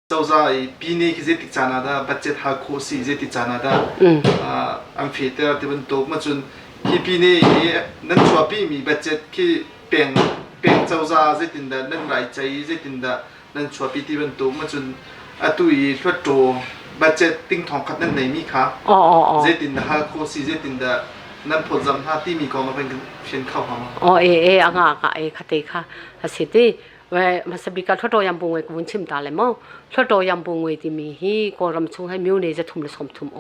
Cozah pini ki zeti chana da budget ha khosi zeti chana da am fete te ban to ma chun ki pini nan chwapi mi budget ki peng Cozah zetin da nan rai chai zetin da nan chwapi ti ban to ma chun atui thwat to budget ting thong khat nan nei mi kha zetin da ha khosi zetin da nan phozam ha ti mi ko ma ben chen khau ha ma anga ka khate kha hasiti we Mizapi ka thoto yam bungwe kun chim ta le mo thoto yam bungwe ti mi hi ko ram chung hai myu ne ja thum le som thum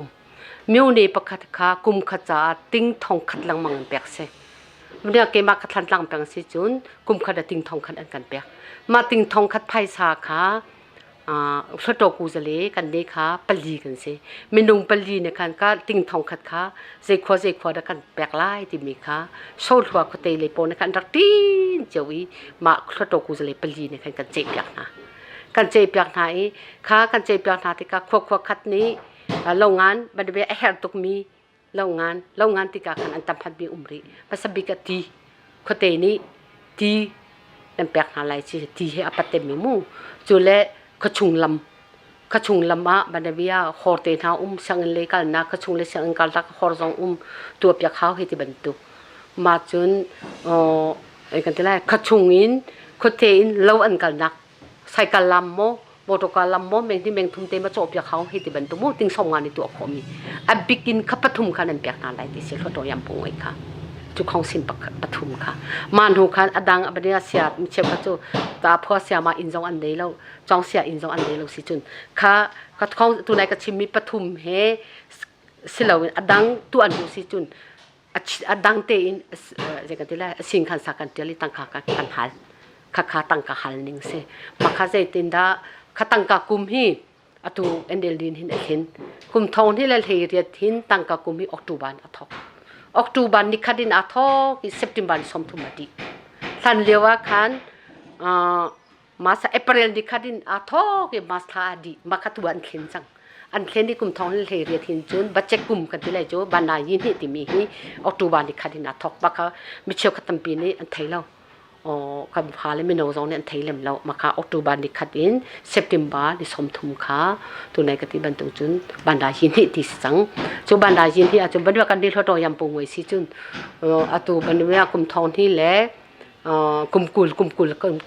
myu ne pakhat kha kum kha cha ting thong khat lang mang pek se mne ke ma khat lang pang si chun kum kha da ting thong khat an kan pek ma ting thong khat phai sa kha thoto ku zale kan de kha pali kan se minung pali ne khan ka ting thong khat kha zai khwa da kan pek lai ti mi kha so thwa ko te le po ne kan rak tin chewi ma thoto ku zale pali ne khan kan che pek na kan che pek na I kha kan che pek na ti ka khwa khat ni lo ngan ba de be her tuk mi lo ngan ti ka kan an tam phat bi umri Mizapi ka ti ko te ni ti kan pek na lai chi ti he apate mi mu chu le kachung lam ma banabia horte na sang le kal na kachung le sang kal tak hor zong tu pya khaw he ti bantu ma chun kan tela kachung in khote in lo an kal nak cycle lam mo motor lam mo meng ti meng thum te ma cho pya khaw he ti bantu mo ting song ngani tu khomi a bikin khapathum khan an pya na lai ti se khoto yam pung ai kha chu khong sin pathum kha man hu khan adang abania sia mi che ka chu ta pho sia ma in jong an dei lo chong sia in jong an dei lo si chun kha khong tu nai ka chim mi pathum he silaw adang tu an si chun adang te in je ka tila sing khan sa kan teli tang kha kan hal kha tangka Halningcang se ma kha je tin da kha tangka kum hi atu endel din hin hin kum thon hi le thei riat hin tangka kum hi October athok October ni khadin athok ki September som thumati than lewa khan masa April ni khadin athok ki mas tha di makhatuan khin chang an khen ni kum thong le riat hin chun bache kum kan ti le jo bana yin hi ti mi hi October ni khadin athok bakha mi cheu khatam pi ni an thailo kan pha le mi no zong ne an thailem lo makha October ni khadin September ni som thum kha tu nai ka ti ban tu chun banda hin hi ti sang chu banda yin hi a chu ban kan di thoto yam pung wei si chun atu ban me kum thong hi le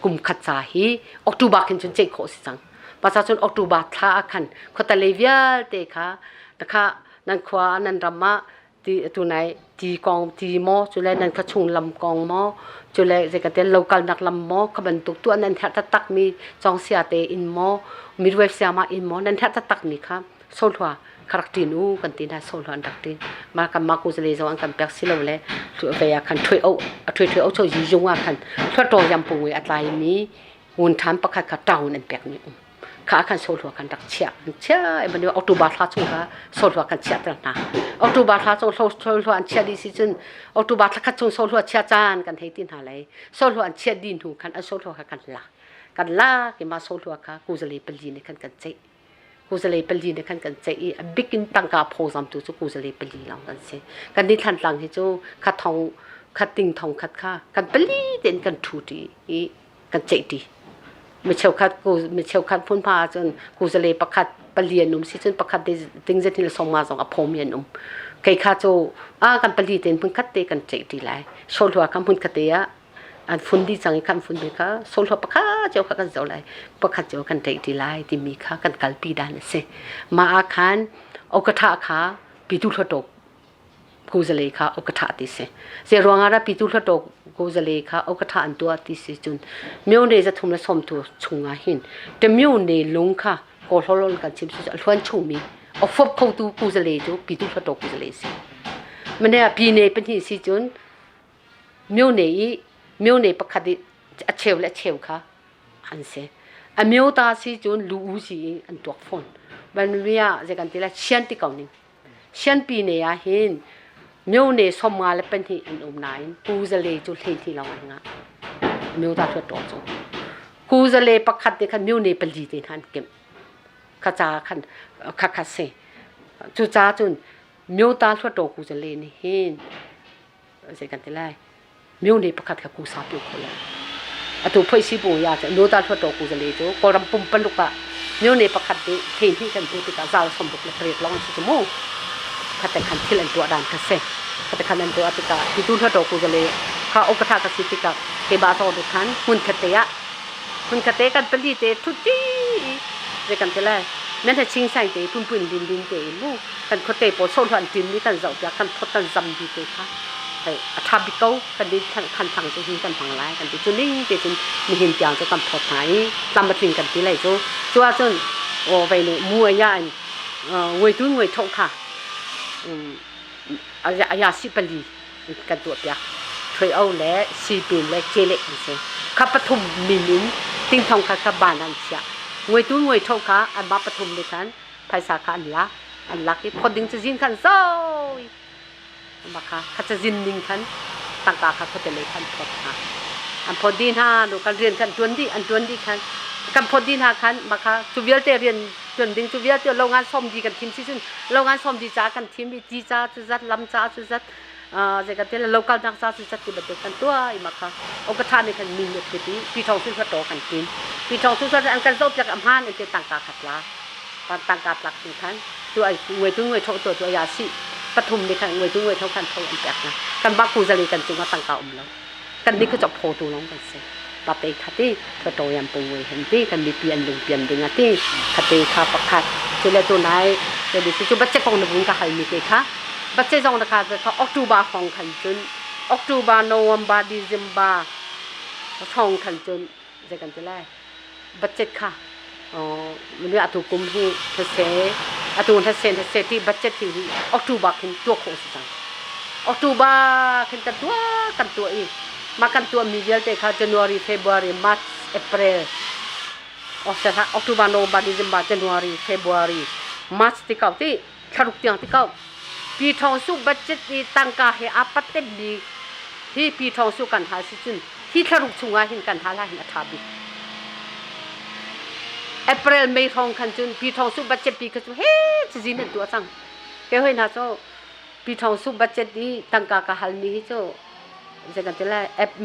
kum khat cha hi October kin chun che kho si sang pasal chun October tha khan khota levia te kha ta kha nan khwa nan rama ti tu nai ti kong ti mo chu le nan kha chung lam kong mo chu le je ka te local nak lam mo khaban tuk tu nan tha ta tak mi chong sia te in mo midwife sia ma in mo nan tha ta tak mi kha sol thwa karaktinu kan tin ha sol han daktin ma kam ma ku zele zo an kam pek silo le tu ve ya khan thui au cho yi jung a khan thoto yam pung we atlai mi hun tham pakhat kha taun an pek ni kha khan sol thwa kan dak chia e ban October tha chu kha sol thwa kan chia ta na October tha chu sol thwa an chia di si chun October tha kha chu sol thwa chia chan kan thei tin ha lai sol thwa an chia din hu khan a sol thwa kan la ke ma sol thwa kha ku zele pali ni kan chei ku zale pali ne kan chei a bikin tangka phozam tu chu ku zale pali lang kan se kan ni than tlang hi chu kha ting thong khat kha kan pali den kan thu ti kan chei ti mi cheu khat phun pha chun ku zale pakhat pali num si chun pakhat de ting je thil song ma jong a phom yan kai kha chu kan pali ten phun khat te kan chei ti lai sol thwa kam phun khat te ya an phun di chang kan phun be kha sol thwa pakha cheu kha kan zo lai pakhat cheu kan chei ti lai ti mi kha kan kalpi dan se ma a khan okatha kha pitu thotok ku zale kha okatha ti se ronga ra pitu thotok ku zale kha okatha an tu ti se chun myo ne ja thum la som tu chunga hin te myo ne lung kha ko holol kan chim su hlwan chu mi ofop khou tu ku zale jo pitu thotok ku zale se mane a pi ne pen hi si chun myo ne pakhat di a cheu kha an se a myo ta si chun lu u si an tok phone ban ria je kan tila sian ti kaw ni sian pi ne ya hin myo ne som nga le pen hi an nai ku zale chu thei thi law nga myo ta thot to chu ku zale pakhat de khan myo ne pali te han kem kha cha khan kha se chu cha chun myo ta thot to ku zale ni hin je kan tila myo ne pakhat kha ku sa pyu khola atu phoi si bu ya myo ta thot to ku zale chu ko ram pum pan lu pa มิวเนประคัดดิเทนที่กันตัวติกาซาสมบุกเลยเรียกร้องสุดโมขัดแต่ขันที่เล่นตัวด่านกระเซ็ขัดแต่ขันเล่นตัวติกาที่ตุ้นทอดกูจะเลยข้าอุปถัมภ์กสิติกาเทบาโซดุขันหุ่นขัดเตะหุ่นขัดเตะกันเป็นดีเตะทุตีเรื่องกันจะเลยแม้แต่ชิงใส่เตะปุ่นปุ่นดินดินเตะมู่กันเขาเตะปวดโซนหันดินนี่กันเจ้าจากกันพดกันจำดีเตะค่ะแต่ทับบิโก้กันดิขันทางจะหินกันทางไรกันดิจุนี่เตะจนมีหินจางจะกันพดหายตามมาถึงกันที่ไรจูจัวจนโอ้ไปเนี่ยมัวยาเวทุนเวทค่ะอายาสิปลีกันตัวเปียช่วยเอาและสีปีนและเจเล็กนี่สิข้าปฐุมมินินติ้งทองข้าบ้านนั่นเชียเวทุนเวทค่ะอันมาปฐุมเลยกันภาษาขันละอันลักที่พอดิ้งจะยินขันโซ่มาค่ะข้าจะยินดิ้งขันตั้งกาข้าเขาจะเลยขันพอดค่ะอันพอดีน่าดูการเรียนขันตัวนดีอันตัวนดีขันกันพอดีน่าขันมาค่ะจูเวียลเตเรียนจนดิ้งจูเวียลเตโรงงานซ่อมดีกันทีมซิซึ่งโรงงานซ่อมดีจ้ากันทีมดีจ้าจุดจัดลำจ้าจุดจัดจะกันเตลโลกาลนักจ้าจุดจัดที่บัดเด็กกันตัวอีมาค่ะองค์การในขันมีเงินที่ปีทองสุดโตกันทีมปีทองสุดอันกันโซ่จากอำนาจในเจต่างกาขัดละต่างกาหลักถึงขันตัวไอ้เวทุนเวทตัวยาสิปฐุมในขันเวทุนเวทขันทองอันแปลกนะกันบักคูจะเลยกันจึงว่าต่างกาแล้วกันนี่ก็จะโพตัวน้องกันเสียปะเตขัดที่กระโตยำปูเวเห็นที่กันมีเปลี่ยนดึงอ่ะที่ขัดเตขาปักขัดเจริญตัวไหนเดี๋ยวดิฉันบัดเจ็บของหนุ่มก็ให้มีเตค่ะบัดเจ็บของนะคะเขาออกตุบาของขันจนออกตุบาโนวันบาดิซิมบาทองขันจนจะกันจะแรกบัดเจ็บค่ะมันเรื่องอตุกุมที่เทเสอตุนเทเสที่บัดเจ็บที่ออกตุบาขึ้นตัวโคสิจังออกตุบาขึ้นกันตัวอีกมากันตัวมีเยอะแต่ค่ะ January February March April ออกตุบาโนบาดิซิมบา January February March ที่เก้าที่ขรุกเตียงที่เก้าปีทองสุบัดเจ็ดที่ตั้งกาให้อาปัตเต็มดีที่ปีทองสุกันหาสิจุนที่ขรุกชุงอาหินกันหาลาหินอัฐาบิApril เมย์ทองคันจุนปีทองสุบัดเจ็ดปีก็จุเฮ้จะจีนตัวจังแกเฮ้ยนะโจปีทองสุบัดเจ็ดที่ตั้งกาฮัลนี้โจจะกันจะแล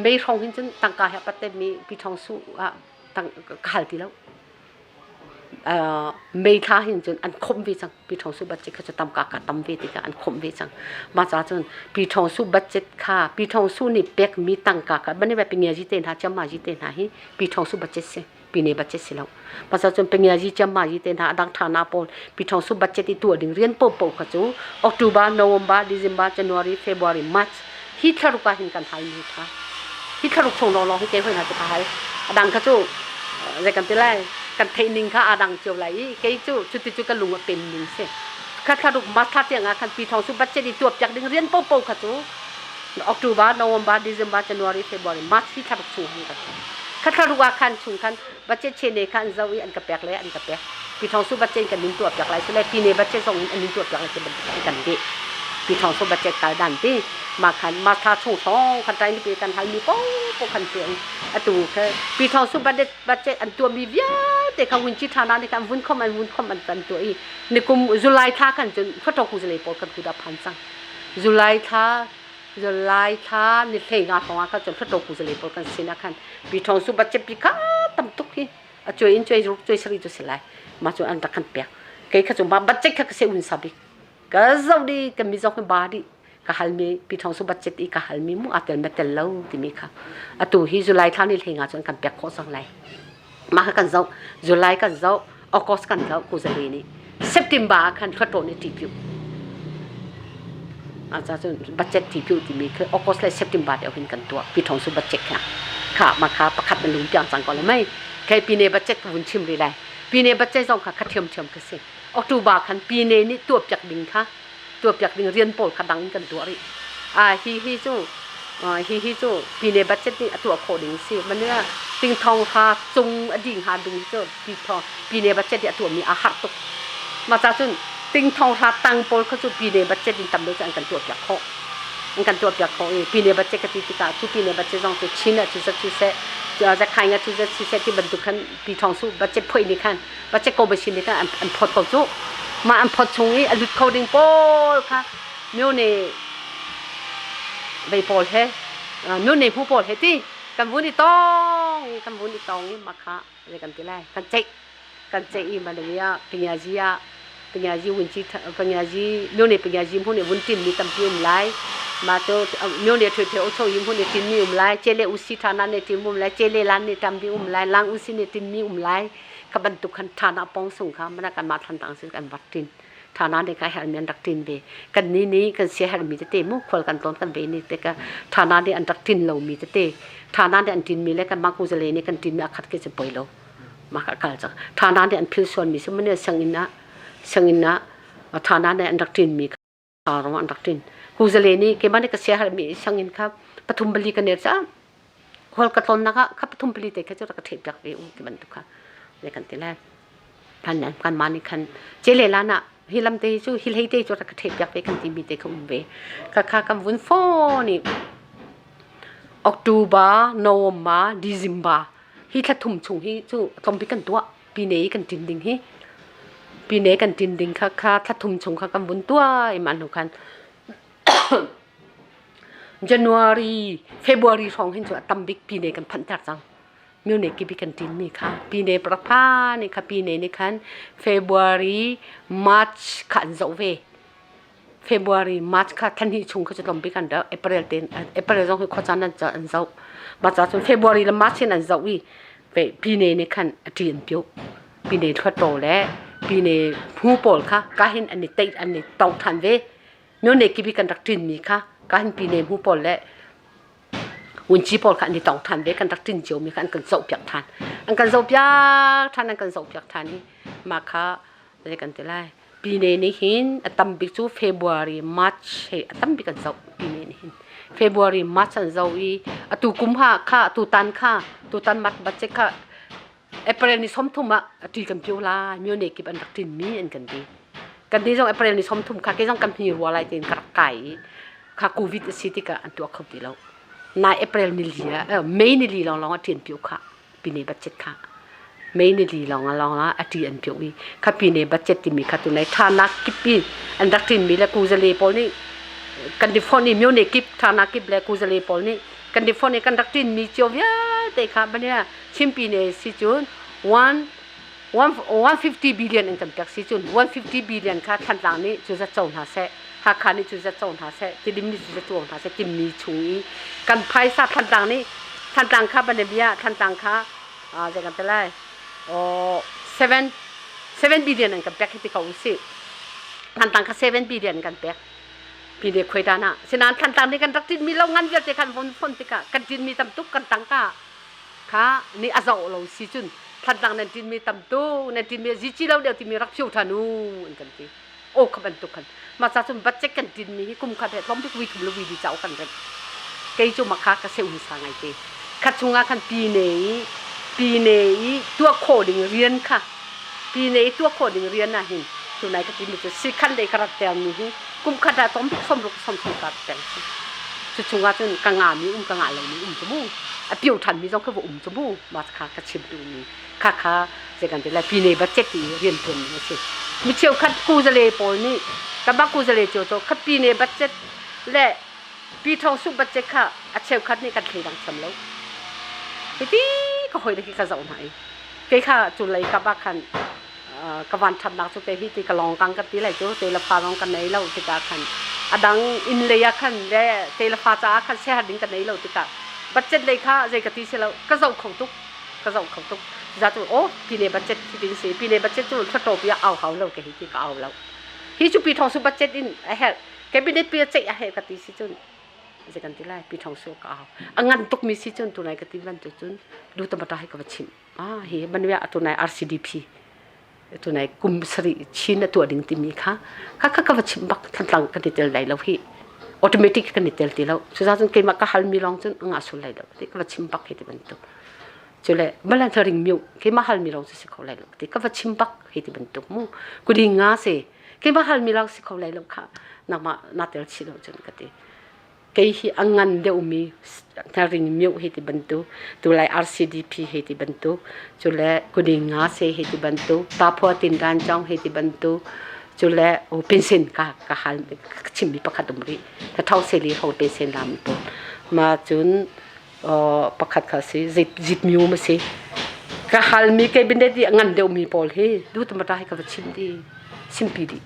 เมย์ทองหินจุนตั้งกาให้อาปัตเต็มมีปีทองสุตั้งกาฮัลที่แล้วเมย์ท่าหินจนอันคมวิจังปีทองสุบัดเจ็ดเขาจะตำกากตำเวติกาอันคมวิจังมาจากจนปีทองสุบัดเจ็ดค่ะปีทองสุนี่เป็กมีตังกากบันนี้แบบเป็นเงียจีเตนหาจำมาจีเตนหาฮิปีทองสุบัดเจ็ดเสปีนี้บัดเจ็ดเสแล้วมาจากจนเป็นเงียจีจำมาจีเตนหาดังฐานาปนปีทองสุบัดเจ็ดที่ตัวดึงเรียนโป๊ะเขาจูออกตุบาโนวมบาดิซิมบาจันวารีเฟบรุารีมาร์ชฮิทารุกาหินกันไทยมีค่ะฮิทารุกชงรอให้เจ้าคนหาจะไปดังเขาจูจะกันที่แรกกันเทนิงค่ะอาดังเจียวไหลเกยจูจุดจุดกันลุงเป็นนิงเสข้าดุมาทัดอย่างคันปีทองสุบัดเจดีตัวจากดึงเรียนโป๊ะค่ะจูออกตุบาโนวมบาดิซิมบาจันวารีเฟบรุารีมาร์ชที่ทับสูงกันข้าดุว่าคันชุงคันบัดเจเชเนคันเจ้าอีอันกระแปกเลยอันกระแปกปีทองสุบัดเจกันนิงตัวจากไหลสุดเลยปีเนบัดเจส่งอันนิงตัวจากไหลจะเป็นกันเดปีทองสุบัดเจกายดันที่มาคันมาทาชูทองคันใจนี่เป็นกันไทยมีโป๊ะคันเสียงอตูแค่ปีทองสุบัดเจอันตัวมีเยอะแต่เขาวินจิตานาในการวุ้นข้อมันกันตัวอีในกลุ่มจุลัยท่ากันจนพระทองคุจะเลยปอกันคุดาพันสังจุลัยท่าในเพลงงานของอาเขาจนพระทองคุจะเลยปอกันสินะคันปีทองสุบัดเจปีก้าตั้มตุกที่ช่วยรุกช่วยสรีจุสิไลมาจนอันตะกันเปียกเกยขจมบัดเจเขาเสียอุนสับิก็เจ้าดีกันมีเจ้าคนบาดีกะฮัลมีปีทองสุบัดเจตีกะฮัลมีมุอาเตลเมเตลเล่าที่มีค่ะอตูฮิจุลัยท่าในเพลงงานจนกันเปียกโคสังไลมากันเจ้าจุลัยกันเจ้าออกัสกันเจ้ากูจะเรียนนี่เซปติมบาคันขัดโตนี่ทีพิวอาจารย์จนบัดเจ็ตทีพิวที่มีคือออกัสเลยเซปติมบาเดียวเห็นกันตัวปีทองสุบัดเจ็ตค่ะมาค่ะประคัดเป็นลุงจังสังก่อนเลยไม่ใครปีเนบัดเจ็ตวุ้นชิมรีไรปีเนบัดเจ็ตส่งค่ะคัดเทียมกันสิออกตูบาคันปีเนนี่ตัวจากดิ่งค่ะตัวจากดิ่งเรียนโปรดขัดดังกันตัวรีฮิจูปีเนบัดเจ็ตนี่ตัวโคดิ่งสิมันเนี่ยติงทองหาจุงอดิ่งหาดุงเจ้าปีเนบัดเจ็ตเนี่ยตัวมีอาหารตกมาจากจุนติงทองหาตังโปรเขาจูปีเนบัดเจ็ตดินตำโดยจะอันกันตัวจากเขาอันกันตัวจากเขาปีเนบัดเจ็ตกติกาทุปีเนบัดเจ็ตต้องตัวชิ้นอะทุเสจะขายงานทุเสที่บรรทุกขันปีทองสู้บัดเจ็ตพ่อยนี่ขันบัดเจ็ตโกบชินนี่ขันอันพอดเขาจูมาอันพอดชงนี่อันลุดเขาดิ่งโปค่ะเมื่อเนี่ยใบโปลเฮเมื่อเนี่ยผู้โปลเฮที่กันวุ้นอีตองนี่มาค่ะอะไรกันที่แรกกันเจ๊ กันเจอีมาเลยปัญญาจีวุ้นจีปัญญาจีเมื่อเนี่ยปัญญาจีพวกเนี่ยวุ้นติมมีตั้มพิมไลมาตัวเมื่อเนี่ยเถื่อโชยิมพวกเนี่ยติมมีไลเจเลอุสิธานาเนี่ยติมไลเจเลลันเนี่ยตั้มพิมไลลังอุสิเนี่ยติมมีไลขบันตุกันฐานะปองส่งค่ะมันกันมาทันต่างสิ่งกันบัดตินฐานะเด็กให้เมียนดักตินเบกันนี้กันเสียให้มีเตมุขวลกันต้นกันเบนี่แต่ก็ฐานะเด็กอันดักตินเรามีเตฐานะเด็กอันตินมีแล้วกันมากูจะเลยนี่กันตินมีอาคัดก็จะปล่อยเรามากันจังฐานะเด็กอันพิลส่วนมีสมัยเนี่ยสังอินะฐานะเด็กอันดักตินมีอารมณ์อันดักตินกูจะเลยนี่เกี่ยมันก็เสียให้มีสังอินครับปฐุมบลีกันเนี่ยจ้าขวลกันต้นนะคะครับปฐุมบลีแต่ก็จะกระเทียบจากเบอุกี่มันตุค่ะในกันที่แรกท่านนั้นกันมาในคันเจเลลานะฮิลัมเตจูฮิลเฮเตจูรักเทปจากไปกันที่มีเตคุมเวค่ะกันวุ่นฟ้อนี่ออกตุบาโนมาดิซิมบาฮิทัดทุ่มชงฮิจูทอมพิกันตัวปีเนกันจินดิงฮิปีเนกันจินดิงค่ะทัดทุ่มชงค่ะกันวุ่นตัวไอ้มันทุกคันJanuary February สองเห็นจูตั้มบิ๊กปีเนกันพันจัดจังมิวเนกิบิกันตินมีค่ะปีเนประพานี่ค่ะปีเนนี่คัน February March ขันเจ้าเว February March ค่ะทันทีชงเขาจะต้องไปกันเด้อ April เต็น April ต้องคือข้อจานั้นจะอันเจ้ามาจากจน February และ March อันเจ้าวีปีเนนี่คันเตียนเปียวปีเนทั่วโตและปีเนผู้ปอลค่ะก็เห็นอันนี้เตอันนี้เตาทันเวมิวเนกิบิกันดักตินมีค่ะก็เห็นปีเนผู้ปอลและวันจีพอลค่ะนี่ต้องทันเด็กกันตักตินเจียวมีกันโซเปียกทันอันกันโซเปียกทันอันกันโซเปียกทันนี่มาค่ะอะไรกันที่ไรปีนี้เห็นตั้มบิจูเฟบรุรีมาร์ชเฮ้ตั้มบิกันโซปีนี้เห็นเฟบรุรีมาร์ชอันโซอีตุกุมภาค่ะตุตันมัดบัจเจค่ะเอเปรลนี่สมทุมอ่ะตีกันเปียวลามีเนกิบันตักตินมีอันกันดีกันดีจงเอเปรลนี่สมทุมค่ะกี่จงกันมีรัวอะไรตีนกระไก่ค่ะโควิดสิติกะอันตัวเขาดีแล้วนายเอเปรลนิลีเมย์นิลีลองเทียนผิวค่ะปีนี้บัจเจตค่ะเมย์นิลีลองเทียนผิววีค่ะปีนี้บัจเจตที่มีค่ะตัวไหนฐานะกิบปีอันดักตินมีและกูจะเลยปอลนี่กันดิฟอนี่มิวเนกิบฐานะกิบและกูจะเลยปอลนี่กันดิฟอนี่กันดักตินมีเจียวย่าแต่ค่ะบันเนี่ยชิมปีนี้สิจุน150 billion อันกันแปลกสิจุน150 billionค่ะทันหลังนี้จุดจะจงหาเสหากขานี่จุดจะจงหาเสที่ดิมนี่จุดจะจงหาเสที่มีชุงอีกันไพ่ซาทันหลังนี้ทันหลังค่ะบันเดียทันหลังค่ะจะกันเป็นไร7 billion อันกันแปลกที่เขาอุสิทันหลังค่ะ7 billion กันแปลกปีเด็กคุยดานะฉะนั้นทันหลังนี้กันรักจินมีเรางั้นเดียวจะกันฝนติกะกันจินมีตำตุกกันตังกะค่ะนี่อาจจะเราสิจุนทันหลังนั้นจินมีตำตุกนั้นจินมีจิจิเราเดียวที่มีรักผิวทานูอันกันทีโอ้ขบันตุกันมาจากจุนบัจเจกันจินมีกุมขัดเหตุล้มพิกวิถุลวีดีเจ้ากันกันเกยจุมาค่ะก็เสียอุตสาหไงทีขัดชุงอาคันปีนี้ตัวโคดิ้งเรียนค่ะปีนี้ตัวโคดิ้งเรียนนะเห็นตัวไหนก็จินมีตัวสิขันเลยกระเตียมมีกุมขัดล้มพิกสมรุกสมกระเตียมจุดชุงอาจุนกังงามีกังงาเลยมีจมูกผิวทันมีต้องคือว่าจมูกมาค่ะกระชิมดูนี่ค่ะจะกันแต่ละปีนี้บัจเจตีเรียนเพิ่มนี่สิมิเชียวคัดกูจะเลยปอนี่กับบักกูจะเลยโจโจคัดปีนี้บัจเจตและปีทองสุบัจเจค่ะอาเชียวคัดนี่กันเลยดังสำแล้วที่ก็คอยได้ที่กระเจ้าไหนเกี่ยค่ะจุเลยกับบักคันกับวันทำนักสุเตหิที่กระลองกังกับที่ไรโจเตลฟ้าลองกันไหนเล่าที่กาคันอดังอินเลยคันและเตลฟ้าจ้าคันเสียหัดดิ้งกันไหนเล่าที่กาบัจเจตเลยค่ะใจกติเสียแล้วกระเจ้าของตุกจะตัวโอ้ปีนี้บัจเจตที่ดินสีปีนี้บัจเจตจุดถ้าโตปีเอาเขาเราแกหิที่ก็เอาแล้วฮิจุปีทองสุบัจเจตอินไอเฮดแกปีนี้ปีเจไอเฮดกติสิจุนจะกันที่ไรปีทองสุก็เอาอังงั้นตุกมีสิจุนตัวไหนกติวันจุนดูตมาตาให้กับชิมเฮ้มันว่าตัวไหน RCDP ตัวไหนกุมสริชินตัวดิ่งติมีค่ะกับชิมบักทันหลังกันติเตลไหลแล้วพี่ออโตเมติกกันติเตลตีแล้วสุดท้ายจนเกมักก็ฮัลมีลองจนงาสุดไหลแล้วที่กับชิมบักให้ติบันตุจุเลยบัลลังก์ริงมิวเกี่ยมาฮัลมีเราจะสิเขาเลยลูกที่ก็ว่าชิมบักเหตุบันทุกมูกูดีงาเซ่เกี่ยมาฮัลมีเราสิเขาเลยลูกค่ะนักมานาเตลชิโนจนกันที่เกี่ยอังงันเดียวมีทาริงมิวเหตุบันทุตัวไล RCDP เหตุบันทุจุเลยกูดีงาเซ่เหตุบันทุตาพัวตินรันจังเหตุบันทุจุเลยโอเป็นเซนก็ฮัลชิมมีประคัดดุมรีถ้าเท่าเซลีเขาเป็นเซนลามตัวมาจนประคัดเขาสิจิตมิวมาสิก ka hal mi ke binde di ngan deu mi pol he du ta ta ka chim di sim pi di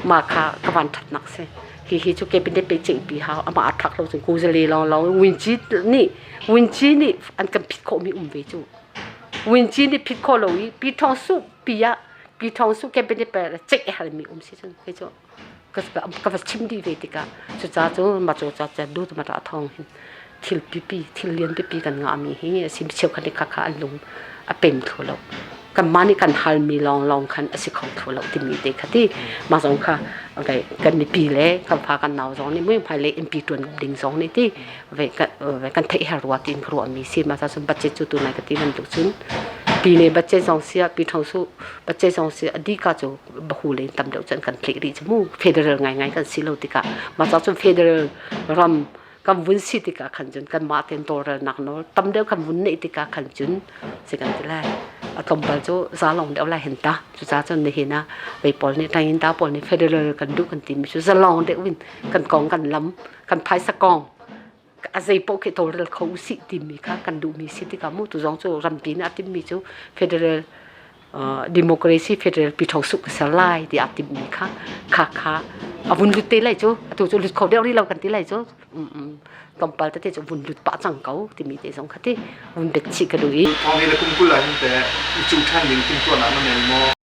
ma kha ka van that nak se hi chu ke binde pe ching pi ha ama athak lo chung Cozah le long win chi ni an kam phit ko mi ve chu win chi ni phit ko lo wi pi thong su pi ya pi thong su ke binde pe chek hal mi si chung he chu ka chim di ve ti ka chu cha chu ma chu cha du ta ma ta thong thil pipi thil lian pipi kan nga mi hi sim cheu khan ka kha lung a pem tholo kan mani kan hal mi long khan asi khom tholo ti mi te khati ma jong kha okay kan ni pi le kan pha kan naw jong ni mui phai le mp tun ding jong ni ti ve kan thei ha ruwa tin khro mi si ma sa sum bache chu tu nai ka ti man tu chun pi ne bache jong sia pi thong su bache jong sia adi ka chu bahu le tam deu chan kan thli ri chmu federal ngai kan si lo ti ka ma sa sum federal ram kan vun si ti ka khan jun kan ma ten tor nak no tam deu kan vun nei ti ka khan jun se kan ti lai a tom bal cho za long deu lai hen ta chu cha chon ni hina ve pol ni tai ta pol ni federal kan du kan ti mi chu za long de win kan kong kan lam kan phai sa kong a zai po ke tor rel khou si ti mi kha kan du mi si ti ka mu tu jong chu ram pi na ti mi chu federal democracy federal pi thau su ka sa lai ti a ti mi kha avun lut te lai chu tu chu lut khou deu ri lo kan ti lai chu tompal te chu vun lut pa chang kau ti mi te jong khati vun bet chi ka du i ong ni la kum kul la hin te chu than ning kum to na ma nei mo